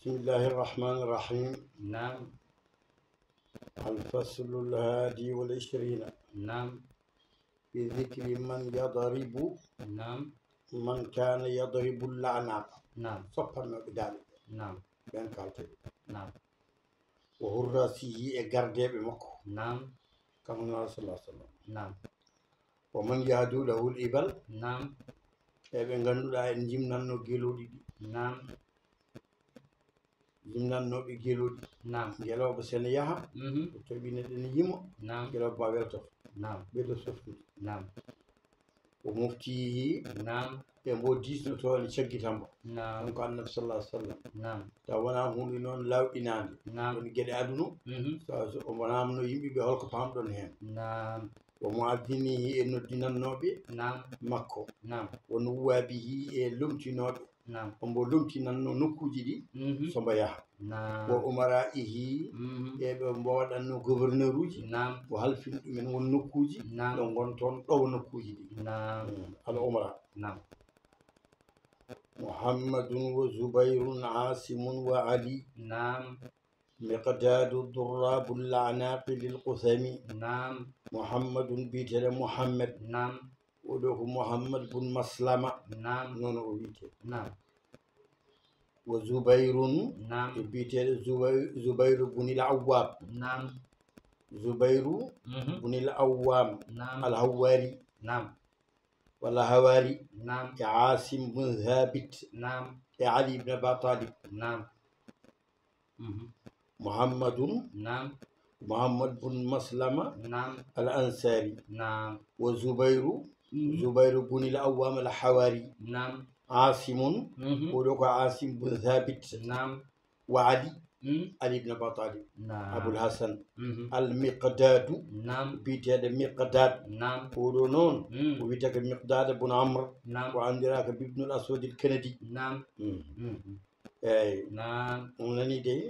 بسم الله الرحمن الرحيم. نعم. الفصل الهادي والعشرين. نعم. في ذكر من يضرب. نعم. من كان يضرب الأعناق. نعم. صفنا بذلك. نعم. بين كالتي. نعم. وهراسيه إجردة بمكو. نعم. كما صلى الله عليه وسلم. نعم. ومن يهدو له الإبل. نعم. ابن غنودا نجمنا نجيلودي. نعم. جمنا نوبي جيلودي. نعم. جلو بسنيها. تبين النجيم. نعم. جلو بابلتو. نعم. بيتو سفن. نعم. ومفتيه. نعم. يمو ديس نتواني شجي تامبو. نعم. نكو النبي صلى الله عليه وسلم. نعم. تاوانا هوني نون لاو إنان. نعم. ونجد أدنو. ومنا منو يمبي بهولك فامدون هين. نعم. ومعدنيه إنو دينا نوبي. نعم. مكو. نعم. ونوابيه لمتي نوبي. نعم. ومبو لمتي نانو نكو جدي. سمبايا. نعم. وأمرائه. بمبواد أنو غوفرنروجي. نعم. وهالفين من ونكوجي. نعم. لونغون تون أو نكوجي. نعم. الأمراء. نعم. محمد وزبير عاصم وعلي. نعم. مقداد الضراب الأعناق للقثم. نعم. محمد بيتر محمد. نعم. ودوه محمد بن مسلمة. نعم. نون بيتر. نعم. وزبير. نعم. بيتر زبير بن العوام. نعم. زبير بن العوام. نعم. الهواري. نعم. ولا هواري. نعم. عاصم بن ثابت. نعم. علي بن أبي طالب. نعم. محمد. نعم. محمد بن مسلمة. نعم. الأنصاري. نعم. وزبير. زبير بن العوام الحواري. نعم. عاصم. ولوك عاصم بن ثابت. نعم. وعلي. علي بن أبي طالب. نعم. أبو الحسن. المقداد. نعم. بيتاد مقداد. نعم. ولونون. وبيتك مقداد بن عمرو. نعم. وعندك بابن الأسود الكندي. نعم. أي. نعم. ونني دي.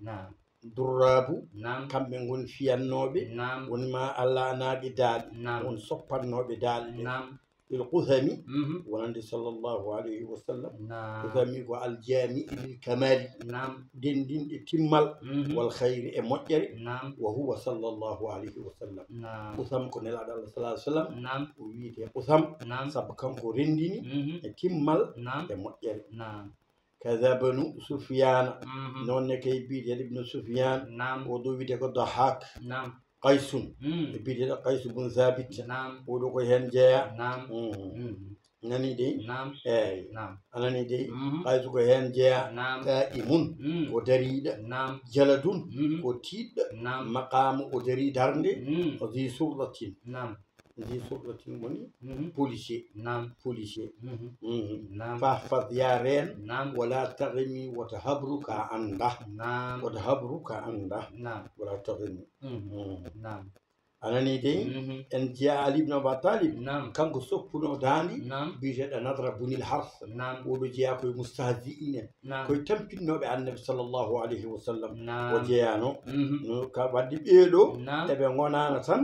نعم. درابو. نعم. كم من في النوبي. نعم. ونما الله نادي دال. نعم. ونصبر النوبي دال. نعم. القثمي. ونندي صلى الله عليه وسلم. نعم. قثمي والجامع للكمال. نعم. دين تمال. والخير مجري. نعم. وهو صلى الله عليه وسلم. نعم. قثم كن الله صلى الله عليه وسلم. نعم. ويدي قثم. نعم. سبكم كورنديني. تمال. نعم. مجري. نعم. كذا بنو سفيان. نون كي بيد ابن سفيان. نعم. ودو بيتك ضحاك. نعم. قيس. بيد قيس بن ثابت. نعم. ودو كهن جاء. نعم. ناني دي. نعم. اي. نعم. أنا دي. قيس كهن جاء. نعم. قائمون. ودريد. نعم. جلدون. وتيد. نعم. مقام ودريد هرندي. وذي سورة. نعم. ذي سورة مني. بوليسي. نعم. بوليسي. نعم. فاحفظ يا رين. نعم. ولا تغني وتهبرك عنده. نعم. وتهبرك عنده. نعم. ولا تغني. نعم. أنا نيدي. إن جاء علي بن أبي طالب. نعم. كان قصوبنا داني. نعم. بيجد نظر بني الحرث. نعم. وبجاء كوي مستهزئين. نعم. كوي تمكن عن النبي صلى الله عليه وسلم. نعم. وجاءنو. كابدي بيلو. نعم. تبع وانا نتن.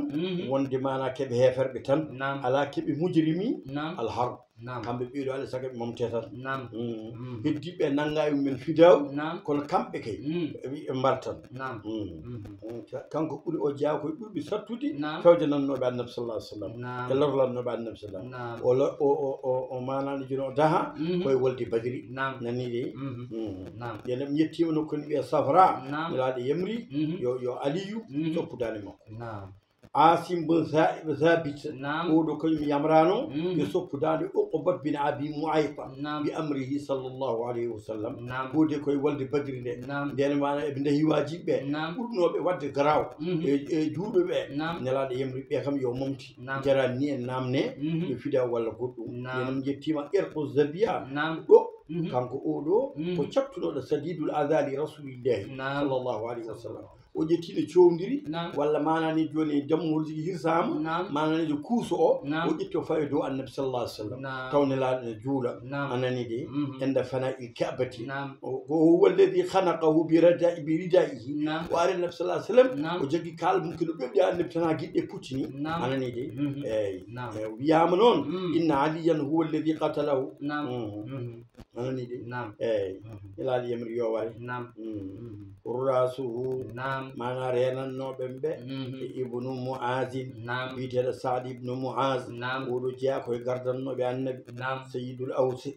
وندي ما أنا كبه فربتن. نعم. على كبه مجرمي. نعم. الحرب. نعم. كم بيلو على سكب ممتازر. نعم. هدي بنانغا من فيداو. نعم. كل كم بكي. مبارتن. نعم. كان كقول أجاء كوي بيساتودي. نعم. فوجنا النبي النبي صلى الله عليه وسلم. نعم. يلور الله النبي النبي صلى الله عليه وسلم. نعم. ولا أو ما نجينا ده. كوي ولدي بدري. نعم. نني. نعم. يلم يتيم نكون بيسافرا. نعم. يلا يمري. يو عليو. سوبداني ما. نعم. عاصم بن ثابت. نعم. ودو كل يمرانو. يسوبداني أقبض بن أبي معيط. نعم. بأمره صلى الله عليه وسلم. نعم. ودي كوي ولدي بدري. نعم. دين ما ابن هواجي به. نعم. ودو بواد غراو. جودو به. نعم. نلا يمري بيكم يوم ممتي. نعم. جراني نامني. يفيدا ولا كودو. نعم. ينم جتيما إرقو الزبيا. نعم. كانكو أودو. وشبتلو لسديد الأذى لرسول الله. نعم. صلى الله عليه وسلم. o ƴettino cowdiri نعم walla manani joni jammolji hirsama نعم manani kuuso o نعم o ƴetto fawi dow annabi sallallahu alaihi wasallam نعم tawnelaɗo ne juula نعم anani de enda fana il kabati نعم وهو الذي خنقه بردائه نعم وعلى النبي صلى الله عليه وسلم نعم وجاكي كال ممكن بيبدا النبي تنا جدي بوتشني نعم انني دي اي نعم ويامنون ان عليا هو الذي قتله نعم انني دي نعم اي الى اليمر يواري نعم راسه نعم ما نارينا نوبمبه ابن معاذ نعم بيتر سعد ابن معاذ نعم ودو جاكو غاردن النبي نعم سيد الاوس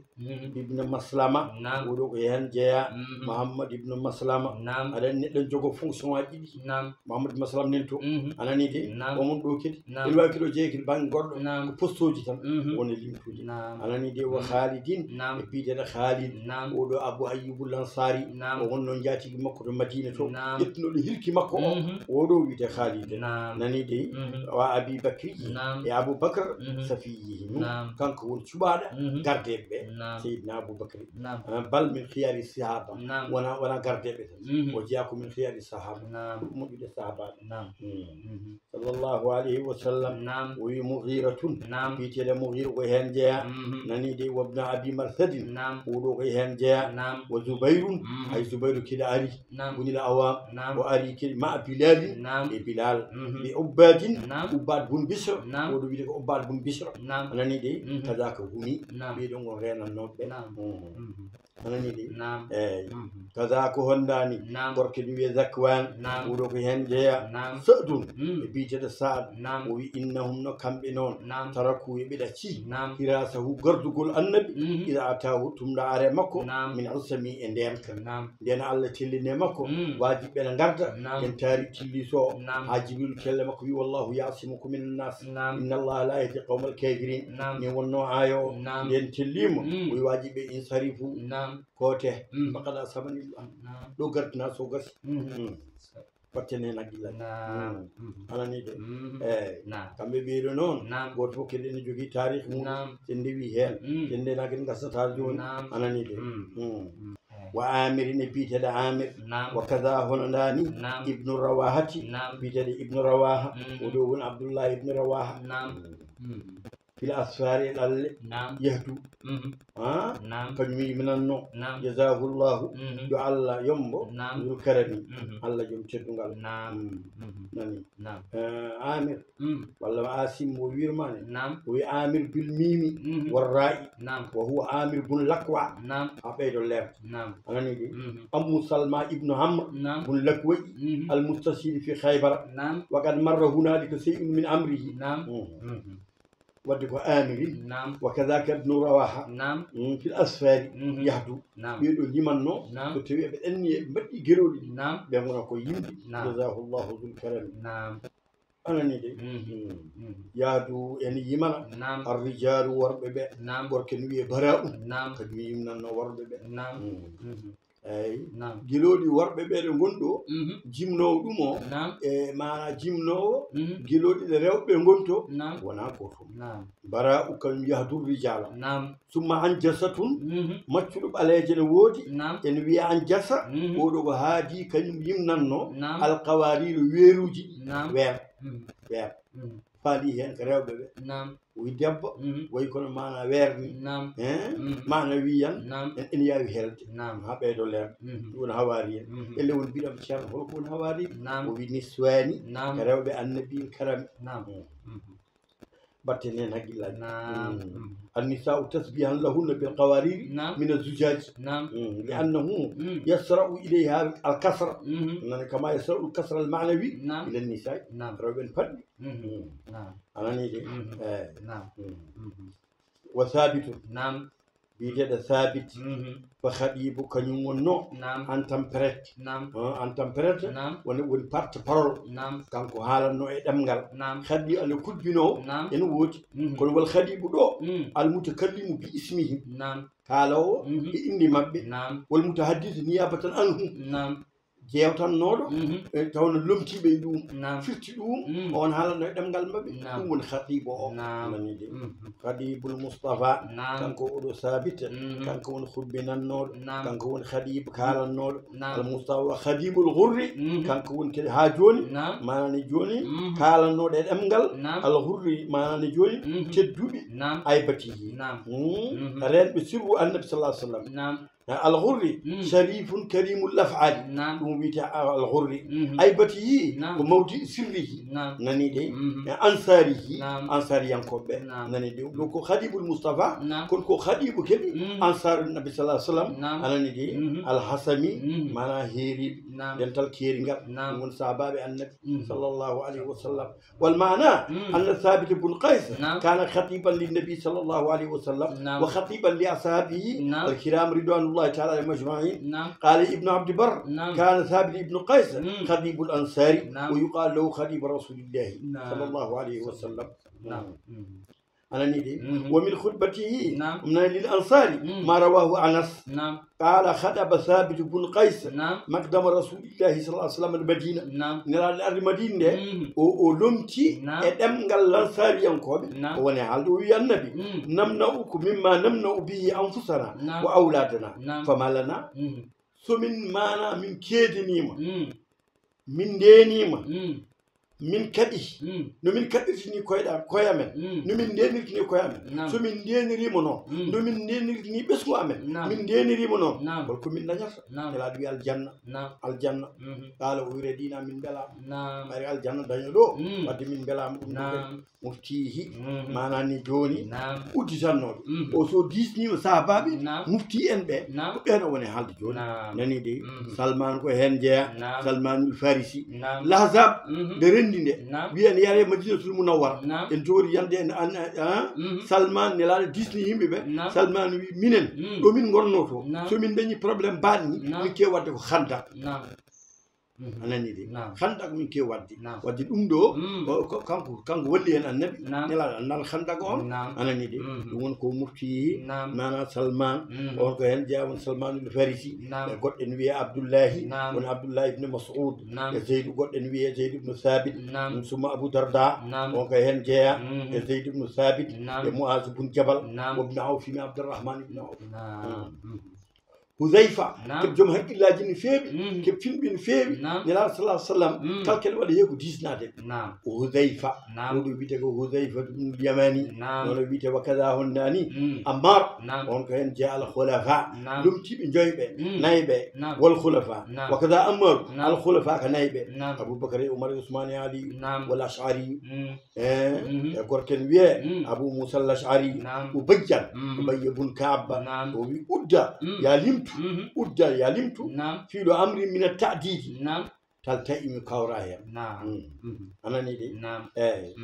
ابن مسلمه نعم ودو ين جيا محمد ابن مسلمه نعم aɗa neɗɗon jogo fonction aji ɗiɗi نعم mamadou masalam nen to anani de نعم omon ɗo kadi نعم ene wawi kadi o jeeyi kadi banggue goɗɗo نعم ko poste uji tan woni limtude نعم anani de wo khalidin نعم e biyeteɗo khalid نعم oɗo abou ayyibou lansari نعم o wonno jatigui makko to madina to نعم ƴettunoɗo hirki makko o oɗo wiyete khalid نعم nani de wa abi bakri نعم e aboubacre safiyihim نعم kanko woni cuɓaɗo gardeɓe ɓe نعم seydina aboubacry نعم bal min khiyari sahaba نعم wona gardeɓe tan o jeeyako min khiyari sahaba نعم moƴƴude sahabaɓe نعم sallllahu alayhi wa sallam نعم o wi mughiratun نعم wiitede mughira ko hen jeeya nani de wabna abi marsadin نعم oɗo ko hen jeeya نعم wa zubayrun hay zubayru kida ari نعم bunila awam نعم o ari kedi ma bilalin نعم e bilal li ubbadin نعم ubbad bun bisra نعم oɗo wiide ko ubbad bun bisra نعم anani de kadaka humi نعم ɓeɗon gon renannoɓe نعم anani de نعم eyyi kaza ko hondani نعم gorke ɗum wiye zakwan نعم oɗo ko hen jeeya نعم sadun e biyeteɗo saad نعم o wi innahum no kamɓe noon نعم taraku e ɓe ɗacci نعم hirasahu gardugol annabi ida atahu tumɗa are makko نعم min alsami e ndenka نعم nden allah telline makko wajiɓe ne garda نعم en taari tilliso نعم ha jibril kelle makko wi wallahu yasimukum min annas نعم inna allaha la yahdi qawma alkafirin نعم min wonno ayo o نعم nden tellimo o wi wajiɓe insarifu نعم kote faqad asabanillah نعم ɗo gardina so gasi wattene naggilla نعم anani de eyyi نعم kamɓe ɓeeɗo noon نعم goto fof kadi ene jogui tarih mum نعم sen ndewi hen sen ndena kadi gasata joni نعم anani de wa amirin e biyeteɗo amir نعم wa kada hono ndani نعم ibnu rawahati نعم biyeteɗo ibnu rawaha oɗo woni abdoullah ibnu rawaha نعم fil asfari e ɗalle نعم yahdu نعم kañum yiminanno نعم jazahullahu yo allah yombo نعم dul karami allah joom teddugal نعم nani نعم amir walla asim mo wirmane نعم o wi amir bil mimi warra'i نعم wa huwa amir bun lakwa نعم ha ɓeydo leer نعم anani de amu salma ibnu hamr نعم bun lakwayi almustashiri fi khaybara نعم وقد مر هنالك شيء من امره نعم ودك امر نعم وكذاك ابن رواحه نعم في الاسفار يهدو نعم بيدو يمنو نعم تتوي بأني بدي جرودي نعم بيعملوا كو يمدي نعم جزاه الله ذو الكرم نعم أنا نيدي يهدو يعني يمنا نعم الرجال وربة نعم وركنوية براء نعم قد يمنا وربة نعم أي نعم جلودي وربة بيرنغوندو جيمنو دومو نعم ما جيمنو جلودي ريوبة غونتو نعم ونا كوتو نعم براء كان يهدو الرجال نعم ثم عن جسة مچلوب عليه وودي نعم en wiya an jasa oɗo ko haadi kañum yimnanno نعم alqawariru weeruji نعم weer faali hen ko rewɓe ɓe نعم woyi debbo woyi kono mana weer ni نعم mana wiyan نعم en ene yawi helde نعم ha ɓeydo leerɗe ɗum woni hawari en elle woni mbiɗam ceerno holko woni hawari نعم o wi niswani نعم ko rewɓe annabi karami نعم batten hen haqqillaji نعم النساء تسبيحا لهن بالقوارير نعم من الزجاج نعم لأنه يسرع إليها الكسر كما يسرع الكسر المعنوي نعم إلى النساء نعم ربن فرد نعم أنا نيجي نعم وثابت نعم بيجد ثابت فخديب كنيم ونو نعم أن تمبرت نعم أن تمبرت نعم ون بارت بارول نعم كانكو حالا نو إدمغال نعم خدي على كل بنو نعم إن ووت كل والخديب دو المتكلم باسمه نعم قالوا إني مبي نعم والمتحدث نيابة عنه نعم jewtannoɗo tawno lomtiɓe ɗum نعم firti ɗum on haalano e ɗemgal maɓɓe ɗum woni khatibu o نعم nanide khadibul mustafa نعم kanko oɗo sabita kanko woni hubbinannoɗo kanko woni khadib kalannoɗo al mustafa khadibul ghurri kanko woni kadi ha joni manani joni kalannoɗo e ɗemgal al ghurri manani joni tedduɓe aybatihi renɓe sirru annabi sallallahu alaihi wasallam الغري شريف كريم الافعال وبيتا الغري ايبته وموضع سره ناني دي انصاره انصار ينكوب ناني دي كو خديب المصطفى كون كو خديب كبي انصار النبي صلى الله عليه وسلم انني دي الحسمي معنا هيري دنتال كيرينغا من صحابه النبي صلى الله عليه وسلم والمعنى ان ثابت بن قيس كان خطيبا للنبي صلى الله عليه وسلم وخطيبا لاصحابه الكرام رضوان الله تعالى المجمعين قال ابن عبد بر كان ثابت ابن قيس خطيب الانصاري ويقال له خطيب رسول الله صلى الله عليه وسلم أنا ندي ومن خطبته من للأنصاري ما رواه أنس قال خطب ثابت بن قيس مقدم رسول الله صلى الله عليه وسلم المدينة نرى المدينة ولمتي أدم قال الأنصاري ينقل ونعلو يا النبي نمنعكم مما نمنع به أنفسنا وأولادنا فما لنا سمن مانا من كيدنيما من دينيما min kadi no min kaditini koyamen no min denirtini koyamen so min denirimo no no min denirtini besgu amen min denirimo no ko min dañata ela bi aljanna qala uridina min bela mari aljanna daño do wadde min belama dum muftihi manani joni udditannoɓe o so disnima sahabaɓe mufti en ɓe ko ɓeɗo woni haalde joni nani de salman ko hen jeeya salmanul farisi lahzab de rendinde wiyen yare madinatul munawwara en jori yande en salman nelaɗo disni yimɓeɓe salman wi minen ɗo min gonno to so min dañi probléme banni min kew wadde ko khanda anani de khanda ko min kew wadde ɗum ɗo kanko walli hen annabi nelaɗo annal khanda ko on anani de ɗum woni ko mufti mana salman on ko hen jeewon salmanul farisi e goɗɗo en wiye abdoullahi woni abdoullahi ibne mas'ud e zeydou goɗɗo en wiye zeydou ibne sabit summa abou darda on ko hen jeeya e zeydou ibne sabit e muaz bun jabal wobne awfimi abdourahman ibne awf Huzaifa keb joom haqqillaji no feewi keb finɓe no feewi nelaɗo sallah sallam kalkel waɗa heeko disnade o Huzaifa oɗo wiyete ko Huzaifa ɗum yamani nono wiyete wa kada honnani ammar on ko hen jeeya al khulafa lumtiɓe joyɓe nayɓe wal khulafa wa kada ammar al khulafa ka nayɓe aboubacar e oumar e ousmane e ali wal ashari e gorken wiye abou moussa al ashari o bajjan ubayy bun kabba o wi udda ya limtu udda ya limtu fiiɗo amri min at-ta'didi taltaimi kawra hen anani de eyi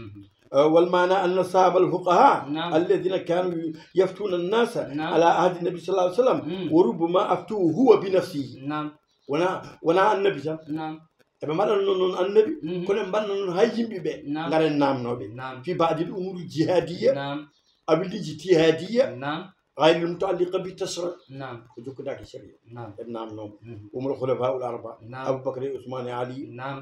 والمعنى أن صحاب الفقهاء الذين كانوا يفتون الناس على عهد النبي صلى الله عليه وسلم وربما أفتوه هو بنفسه ونا النبي eɓe mbaɗano noon annabi kono ɓe mbanno noon hay yimɓeɓe garen namnoɓe fi badi l umuri jihadiya abilliji tihadiya غير المتعلقة بالتشريع وجوك داك الشريعة ابن نوم عمر الخلفاء الأربعة أبو بكر عثمان علي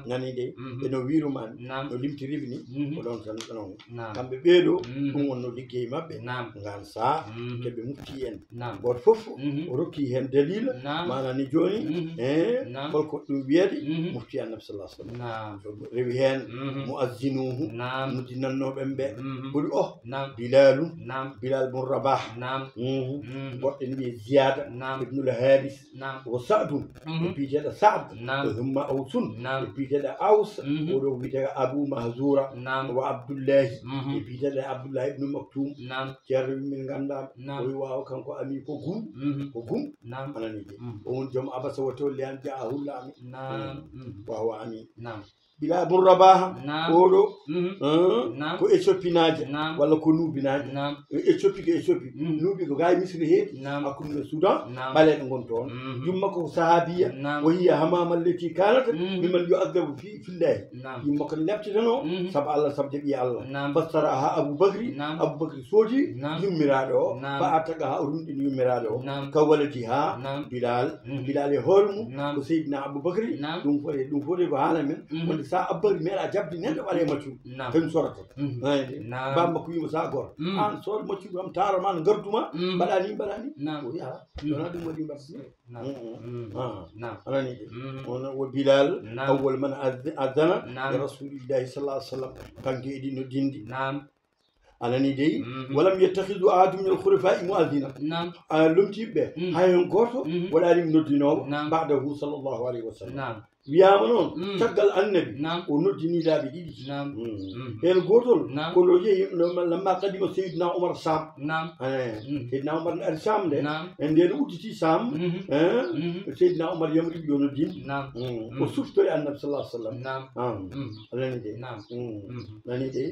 ناني دي إنه ويرو مان نوليم تريبني ولون سنتنو كم بيلو كم ونو ليكي مابي غان سا كبي مفتين بور فوفو وروكي هن دليل ما ناني جوني فالكو بيدي مفتي النبي صلى الله عليه وسلم ريهن مؤذنوه مدينانو بمبه بول بلال بن رباح goɗɗo ne wiye ziyada ibnul haris o sadum o biyeteɗo sad o humma awsun o biyeteɗo aws oɗo wiyeteɗo abou mahzoura o abdoullahi e biyeteɗo abdoullahi ibnu maktoum ceerno min gandama o wi wawa kanko ami ko gum anani de o woni joom abasa wo tolli an jaa hullami wawa ami Bilal bun Rabaha oɗo نعم ko Éthiopie naaje نعم walla ko Nuubi naaje نعم Éthiopie ko Éthiopie Nuubi ko gaye Misri heedi hakkude Soudan ɓaleɓe gon toon yumma ko sahabiya o hiya hamama allati kanata mimman yu'addabu fillahi yumma ko lebteteno saabu Allah saabu jaɓi Allah fassara ha Aboubacry soodi yummiraɗo o fa attaqa ha o rumɗini yummiraɗo o ka waladi ha Bilal e hoore mum ko Seydina Aboubacry ɗum foti ko haala men wonde sa Aboubacry meeɗa jabde neɗɗo ɓaɗa e maccuɗo kañum sorata bamma ko wimo sa goto an sood maccuɗo am tarama no garduma mbaɗani o wi ala wona ɗum waɗi mbaɗa anani de wo Bilal awwal man adana e rasulillahi sallallahu alih w sallam kanko eɗi no dindi anani dey walam yettahidu ahadum min alkhulafai muaddina lomtiɓe hay hen goto waɗanimo noddinowo ba'dahu sallllahu alayhi wa sallam wiyama noon caggal annabi o noddini laaɓe ɗiɗi hen gotol kono yeehi lamma kadima Seydina Oumar Sam Seydina Oumar ne ari Sam nde en nden udditi Sam Seydina Oumar yamriɓe yo noddin o suftori annabi sallah sallam anani de nani de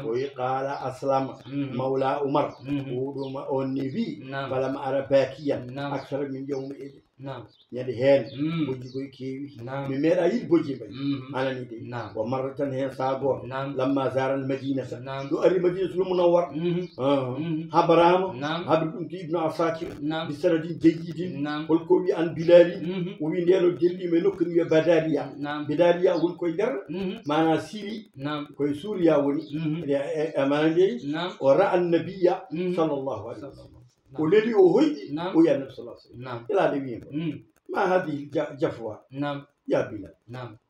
o wi qala aslama mawla Oumar oɗoma on ni wi falam ara bakiyan aksara min ƴewmo eɗe ñande hen bojji koye keewi mi meeɗa yiɗi bojji mbay anani de o marra tan hen saa goto lamma zaral madinata ɗo ari madinatul munawwar habarama haɓri ɗum to Ibnu Asakir bi sanadin jayyidin holko wi an Bilali o wi ndeno jellima e nokku wiye Badariya woni koye nder mana Syrie koye Suriya woni mana ndeyi o ra annabiya sallllahu alayhi wa sallam o leli o hoyɗi o yi annabi sallah sallam elade wiyimo ma hadi jafwa ya Bilal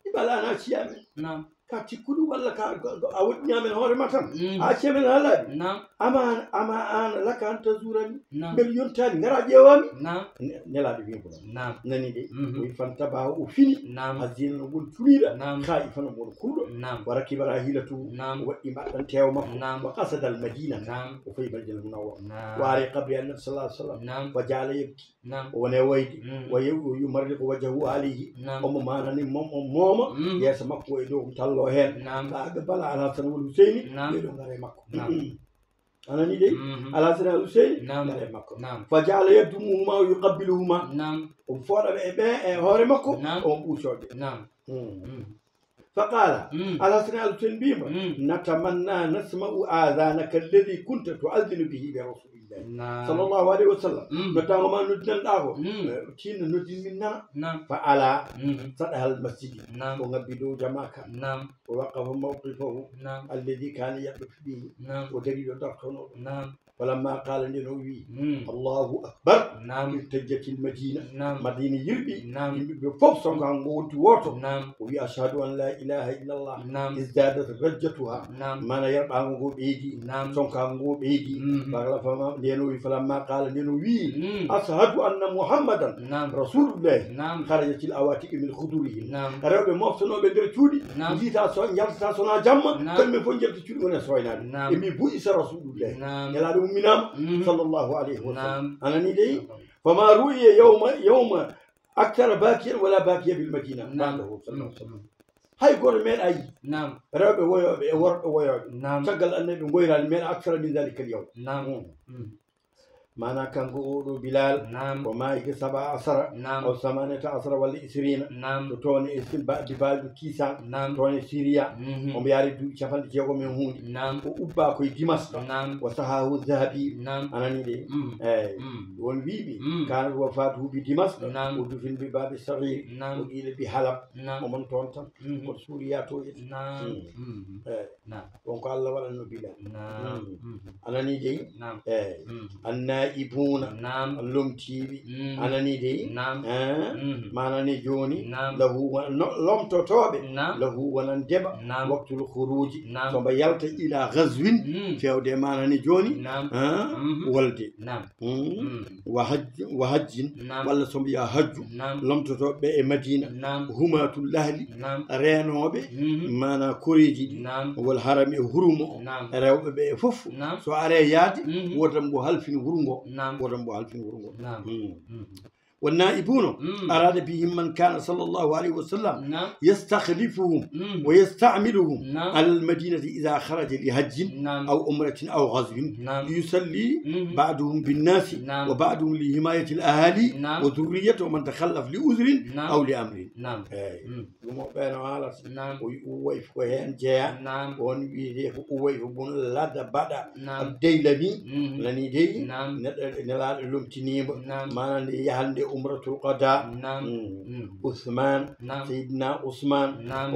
ibala ana ciyamen ka tikkuɗu walla ka a woɗɗinamen hoorema tan a cemen ha laaɓi ama an laka an tazurani beɗa yontani gara ƴewami nelaɗo wiyko nani de oyi fantabaha o fini hasina no woni culiɗa kaaƴi fana mono kurɗo wara kibara hilatu o waɗɗi mbaɗɗan tewa makko wa qasadal madina o fayi madina munawwara waare qabri annabi sallah sallam wa jaala yebki o wone wayde wa yumarriqu wajhahu alayhi omo manani mooma yeeso makko e dow tallo hen kaɓe bala Alhasan wol Huseyni ɓeɗo ngare makko anani de Alhasan al Huseyni ngare makko fa jaala yaddumuhuma o yuqabbiluhuma o fooɗaɓe e ɓe e hoore makko on ɓuucoɓe فقال على سنة التنبيه نتمنى نسمع آذانك الذي كنت تؤذن به برسول الله صلى الله عليه وسلم نتاغ ما ندن داغو تين ندن منا فعلى سطح المسجد ونبدو جماعك ووقف موقفه الذي كان يقف به ودليل دخنه فلما قال لنوي الله أكبر ارتجت المدينة مدينة يربي بفوق سنغان غوتي ووتو وي أشهد أن لا إله إلا الله ازدادت رجتها ما يربع غو بيدي سنغان غو بيدي لنوي فلما قال لنوي أشهد أن محمدا رسول الله خرجت الأواتي من خدورهم رأوا بموصنوا بدر تودي جيتا سون يالتا سونا جمع كل من فنجل تودي ونسوينا إمي بوئس رسول الله يلالو منام صلى الله عليه وسلم أنا ندي فما رؤي يوم أكثر باكيا ولا باكيا بالمدينة بعده صلى الله عليه وسلم هاي قول من أي رب ويا شغل النبي ويرا من أكثر من ذلك اليوم معنى كان قولوا بلال وما يك 17 أو 18 ولا 20 توني اسم بعد كيسان توني سوريا ومياري دو شافن جيغو من هون وأبا كوي دمشق وصحاه الذهبي أنا نيدي وون بيبي كان وفاته بدمشق ودفن بباب الصغير وقيل بحلب ومن تونتن وسوريا تويت وقال الله ولا نبيلا أنا نيدي النائبون اللوم تيبي أنا نيدي ما أنا نجوني له لوم توتوبي له ونندب وقت الخروج ثم يلت إلى غزو في أودي ما أنا نجوني ولدي وحج ولا ثم يحج لوم توتوبي مدينة هما تلاهلي رينوبي ما أنا كوريجي والحرم هرمو ريوبي فوف سو أري ياتي ودم بو هالفين هرمو ودم بو هالفين هرمو والنائبون أراد بهم من كان صلى الله عليه وسلم يستخلفهم ويستعملهم على المدينة إذا خرج لحج أو أمرة أو غزو ليصلي بعضهم بالناس وبعضهم لحماية الأهالي وذرية ومن تخلف لعذر أو لأمر. وين جاء وين بن لاد بدا الديلمي لاني دي نلال لومتينيب ما يهالدي عمرة القضاء عثمان سيدنا عثمان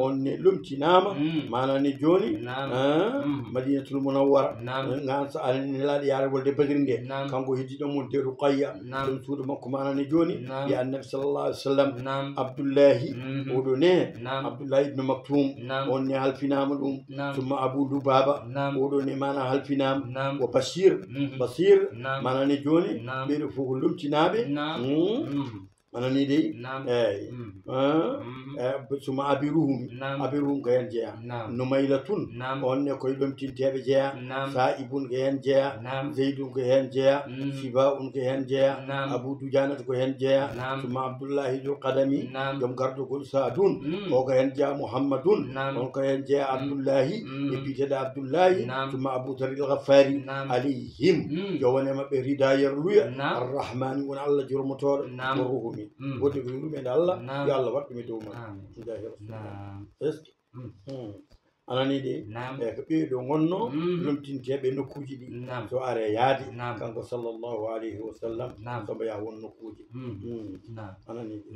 on لومتيناما ما ناني جوني مدينة المنورة نان سألني نلال يا رب ولد بدرندي كانغو هدي دمون دي رقية سود مكو ما ناني جوني يا النبي صلى الله عليه وسلم عبد الله ودوني عبد الله بن مكتوم on هالفينام ثم أبو لبابة ودوني مانا هالفينام وبشير بصير مانا نجوني بيرفوق لومتينابي mana ni dai suma abiruhum ga yan jeya numailatun onne koy dum tintebe jeya saibun ga yan jeya zaidun ga yan jeya sibaun ga yan jeya abu dujanat ko yan jeya suma abdullah ibn qadami dum gardo ko saadun o ga yan jeya muhammadun on ko yan jeya abdullah ibn abdullah suma abu taril ghaffari alayhim jowone mabbe ridayar luya arrahman wa allah jurmutor ruhum ودي بيقولوا من الله يا الله وقت ميدوما أنا نيدي كبير دونغنو لمتين تبي نكوجي دي سو أريادي كان صلى الله عليه وسلم سو بيعون نكوجي أنا نيدي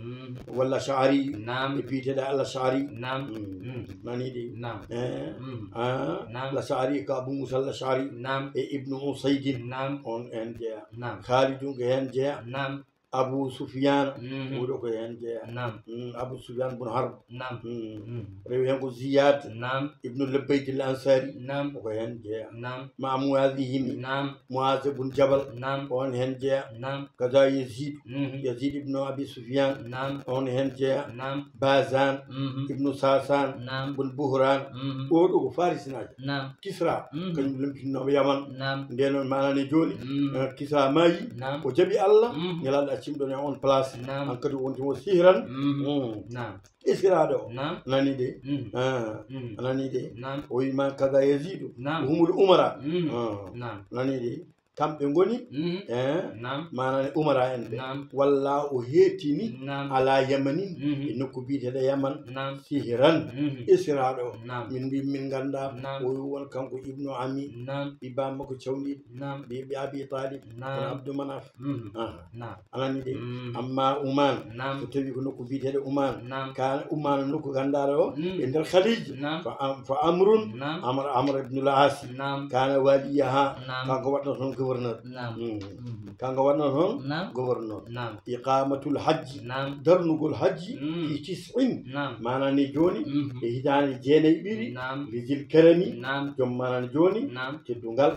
ولا شعري بيجي ده الله شعري أنا نيدي لا شعري كابو موسى لا شعري ابن أسيد on أنجا خالد أنجا أبو سفيان ودوك ينجا أبو سفيان بن حرب ريوهنكو زياد ابن لبيت الأنصاري وينجا مع معاذهم معاذ بن جبل وان ينجا كذا يزيد ابن أبي سفيان وان ينجا بازان ابن ساسان بن بهران ودوك فارس ناج كسرى كان يمكن يمن دينو مانا نجوني كسرى ماي وجبي الله يلا cimɗon on place hankkadi wontimo sihran iskiraɗo nani de nani de o wima kaga yasidu humul umara nani de kamɓe ngoni manane umara en ɓe walla o heetini ala yamanin e nokku biyeteɗo yaman sihran isiraɗo min mbi min ganda o won kanko ibnu ami ɓi bammakko cawliɗo ɓi abi talib on abdou manaf anani de amma uman so tawi ko nokku biyeteɗo uman kana uman nokku gandara o e nder khaliji fa amrun amr ibnul asi kana waliyaha kanko waɗno toon gouverneur كان غورنور غورنور إقامة الحج درنقول الحج في 90 معنا نجوني إهدان الجيني بيري لذي الكرمي جم معنا نجوني تدونغال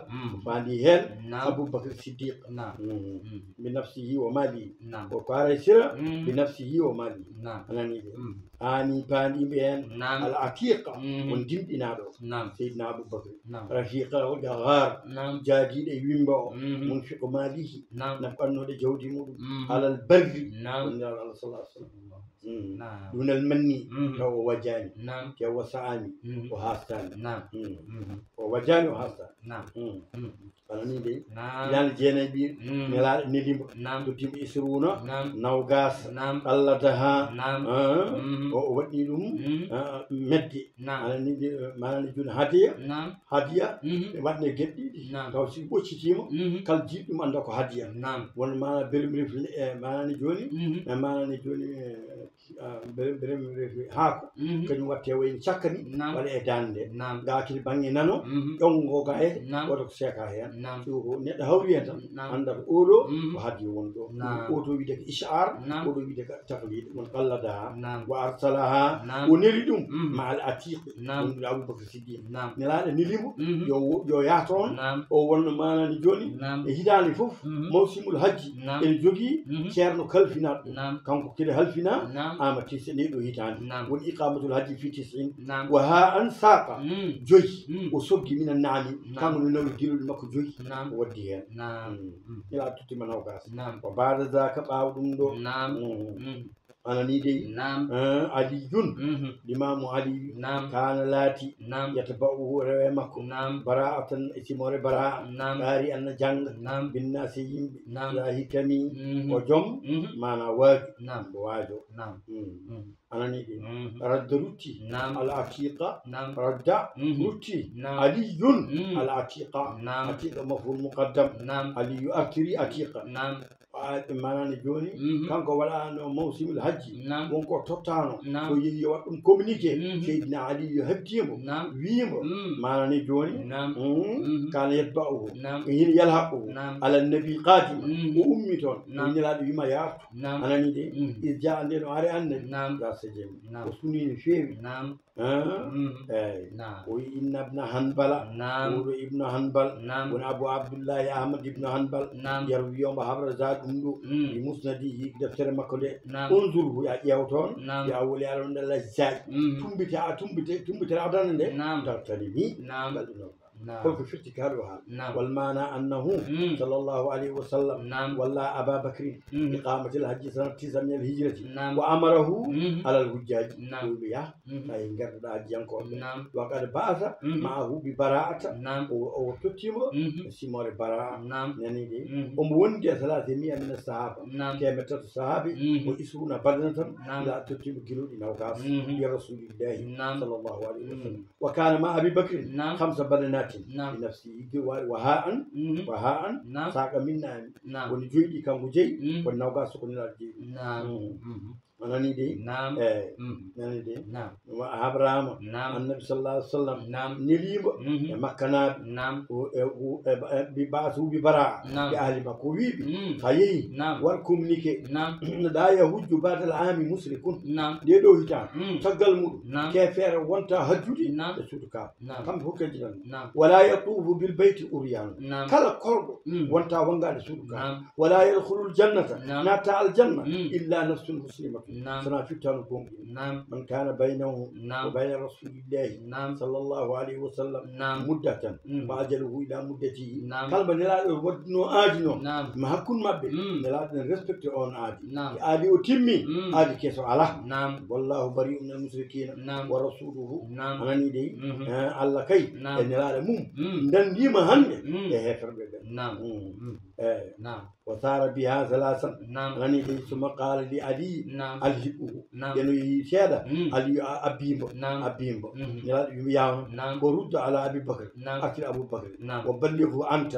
فاندي هل أبو بكر الصديق بنفسه ومالي وقاري سيرة بنفسه ومالي أنا نيجي أني باندي بين العتيقة وندم إنادو سيدنا أبو بكر رفيقة وجغار جاديد يومبو منفق ماليه نفقنه لجودي مود على البر الله صلى الله عليه وسلم دون المني كو وجاني كو وسعاني وهاستاني ووجاني وهاستاني أنا دي يعني جينا بير نلا نديم تديم إسرونا نوغاس الله تها ووديلهم مدي أنا ندي ما ندون هدية وادني جدي كوسي بوشيتيمو كالجيب من دكو هدية وان ما برمرف ما ندوني ما ندوني برمرف هاكو كنوا واتيوين شكري ولا إدانة لكن باني نانو يونغو كاي ودك سكاهيا سو نيت هاوريان عندك أورو وهدي وندو أورو بيدك إشعار أورو بيدك تقليد من قلدا وعرف وأرسلها ونردم مع العتيق أبو بكر الصديق نلا نلم يو ياتون أو ون ما نجوني هداني فوف موسم الحج الجوجي شيرنو كلفنا كم كده هلفنا أما تسنيد وهتان والإقامة الحج في 90 وها أنساق جوي وسوق من النعم كانوا نقول ديروا المكو جوي وديها إلى تتمنى وقاس وبعد ذاك بعضهم أنا نيدي علي الإمام علي كان لاتي يتبعه روامكو براءة اسمه براءة باري أن جنگ بالناس لا هكمي وجم معنا واجو أنا نيدي رد روتي العتيقة رد روتي علي العتيقة عتيقة مفعول مقدم علي أكري عتيقة mana joni kanko waɗano mawsimul hajji wonko tottano so yeehi waɗ ɗum communiqué seydina ali yo heɓtimo wiimo mana ni joni kana yetba'uhu hina yalhaquhu ala nabi qadim o ummi toon o ñalaɗo wima yartu anani de is ja ande no ari annabi gasa jemi o sunini feewi وإن ابن حنبل ابن حنبل وأبو عبد الله أحمد ابن حنبل يروي يوم حبر زاد عنده بمسنده دفتر مكولة انظروا يا يوتون يا أولي أرون الله زاد تنبت العدن ده ترتلمي قلت في افتكارها والمعنى أنه صلى الله عليه وسلم ولا أبا بكر إقامة الحج سنة 9 من الهجرة وأمره على الحجاج وقد بعث معه ببراءة وتتم سمار براءة يعني دي وموندي 300 من الصحابة كامة الصحابة ويسرون بدنة لا تتم كيلو نوقاف لرسول الله صلى الله عليه وسلم وكان مع أبي بكر 5 بدنات بنفسه وهاء ساق منا ونجوي كان وجي ونوقاف سكون الجي أنا نيدي أنا دي وأبراهام النبي صلى الله عليه وسلم نليم مكانات ببعثه ببراء بأهل مكوي خيي والكومنيكي لا يهج بعد العام مسركون ديدو هجان تقل مود كيفير وانتا هجودي لسودكا كم هو كجلن ولا يطوف بالبيت أريان كلا قرب وانتا وانغا لسودكا ولا يدخل الجنة ناتا الجنة إلا نفس مسلمة سنافيتان بوم من كان بينه وبين رسول الله صلى الله عليه وسلم مدة فأجله إلى مدته كلمة نلا ودنو آدنو ما هكون مبه نلا نرسبكت أون آدي آدي وتمي آدي كيسو الله والله بريء من المشركين ورسوله أنا نيدي الله كي نلا مم ندي ما هند يهفر بيبه وصار بها ثلاثا غني ثم قال لعلي الهبه يعني شهادة علي أبيمبو يا ورد على أبي بكر أكل أبو بكر وبلغه أنت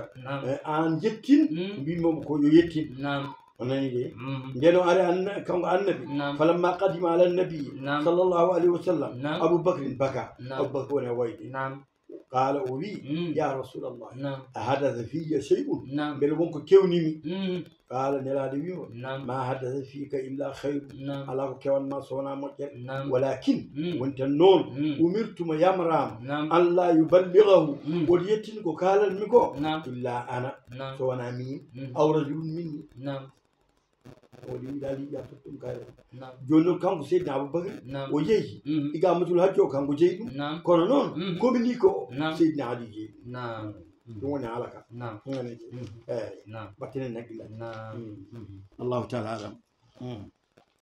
أن يتين بيمو كو يتين ونيجي جنو على أن كم النبي فلما قدم على النبي صلى الله عليه وسلم أبو بكر بكى أبو بكر ونويد قال أولي يا رسول الله أحدث في شيء بل ممكن كوني قال نلادي ما حدث فيك إلا خير على كون ما صنع مكر ولكن وانت النون أمرتم يا مرام أن لا يبلغه وليتنك قال المكو إلا أنا صنع مين أو رجل مني ولي دالي يفتم كاي جونو كان سيدنا أبو بكر ويجي إقامة الحج كان وجيد كنا نون كومينيكو سيدنا علي جي دون علىك بطلنا نقول الله تعالى أعلم